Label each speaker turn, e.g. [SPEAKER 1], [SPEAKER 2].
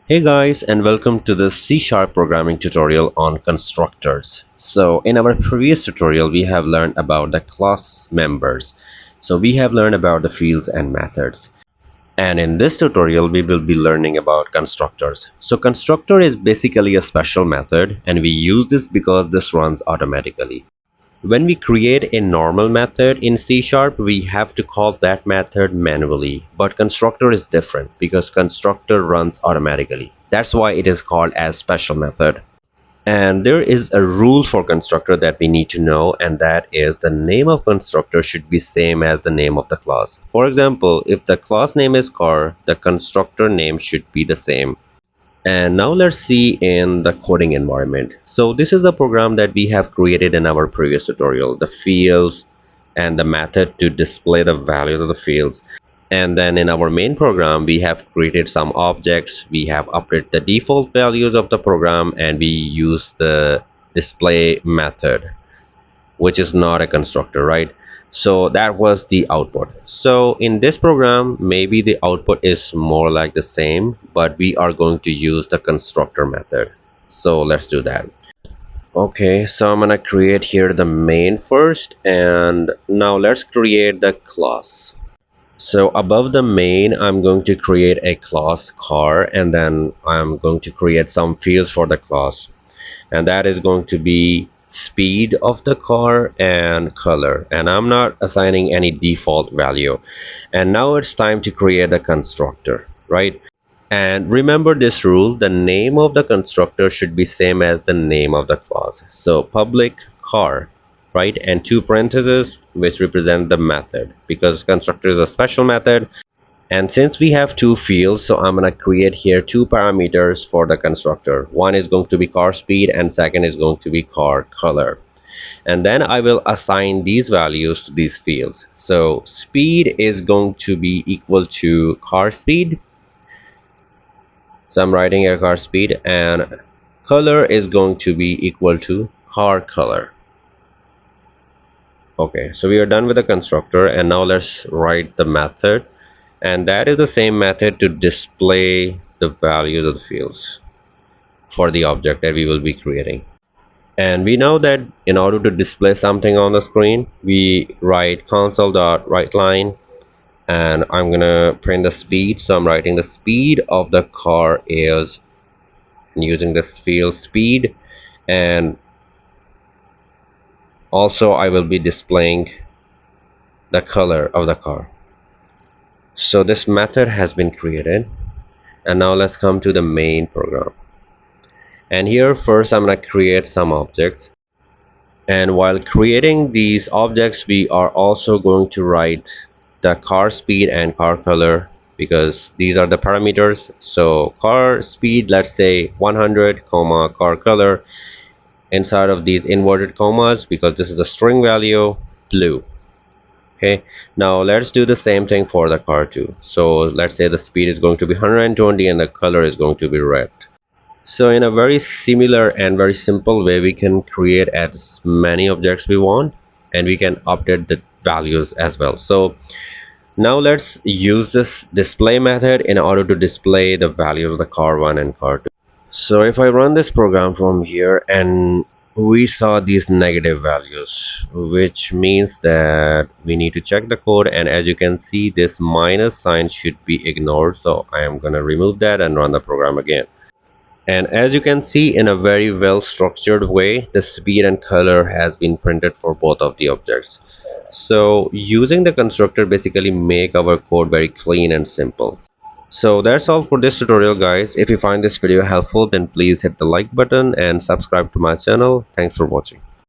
[SPEAKER 1] Hey guys, and welcome to this C# programming tutorial on constructors. So in our previous tutorial we have learned about the class members. So we have learned about the fields and methods. And in this tutorial we will be learning about constructors. So constructor is basically a special method, and we use this because this runs automatically. When we create a normal method in C#, we have to call that method manually. But constructor is different because constructor runs automatically. That's why it is called as special method. And there is a rule for constructor that we need to know, and that is the name of constructor should be same as the name of the class. For example, if the class name is car, the constructor name should be the same. And now let's see in the coding environment. So this is the program that we have created in our previous tutorial, the fields and the method to display the values of the fields. And then in our main program we have created some objects, we have updated the default values of the program, and we use the display method, which is not a constructor, right? So that was the output. So in this program maybe the output is more like the same, but we are going to use the constructor method. So let's do that. Okay, so I'm gonna create here the main first, and now let's create the class. So above the main I'm going to create a class car, and then I'm going to create some fields for the class, and that is going to be speed of the car and color, and I'm not assigning any default value. And now it's time to create a constructor, right? And remember this rule, the name of the constructor should be same as the name of the class. So public car, right, and two parentheses which represent the method, because constructor is a special method. And since we have two fields, so I'm going to create here two parameters for the constructor. One is going to be car speed and second is going to be car color. And then I will assign these values to these fields. So speed is going to be equal to car speed. So I'm writing a car speed, and color is going to be equal to car color. Okay, so we are done with the constructor, and now let's write the method. And that is the same method to display the values of the fields for the object that we will be creating. And we know that in order to display something on the screen, we write console.writeLine, and I'm gonna print the speed. So I'm writing the speed of the car is using this field speed, and also I will be displaying the color of the car. So this method has been created, and now let's come to the main program. And here first I'm going to create some objects, and while creating these objects we are also going to write the car speed and car color, because these are the parameters. So car speed, let's say 100 comma car color inside of these inverted commas, because this is a string value, blue. Okay, now let's do the same thing for the car too. So let's say the speed is going to be 120 and the color is going to be red. So in a very similar and very simple way, we can create as many objects we want, and we can update the values as well. So now let's use this display method in order to display the values of the car 1 and car 2. So if I run this program from here, and we saw these negative values, which means that we need to check the code, and as you can see this minus sign should be ignored. So I am going to remove that and run the program again. And as you can see, in a very well structured way, the speed and color has been printed for both of the objects. So using the constructor basically make our code very clean and simple. So that's all for this tutorial, guys. If you find this video helpful, then please hit the like button and subscribe to my channel. Thanks for watching.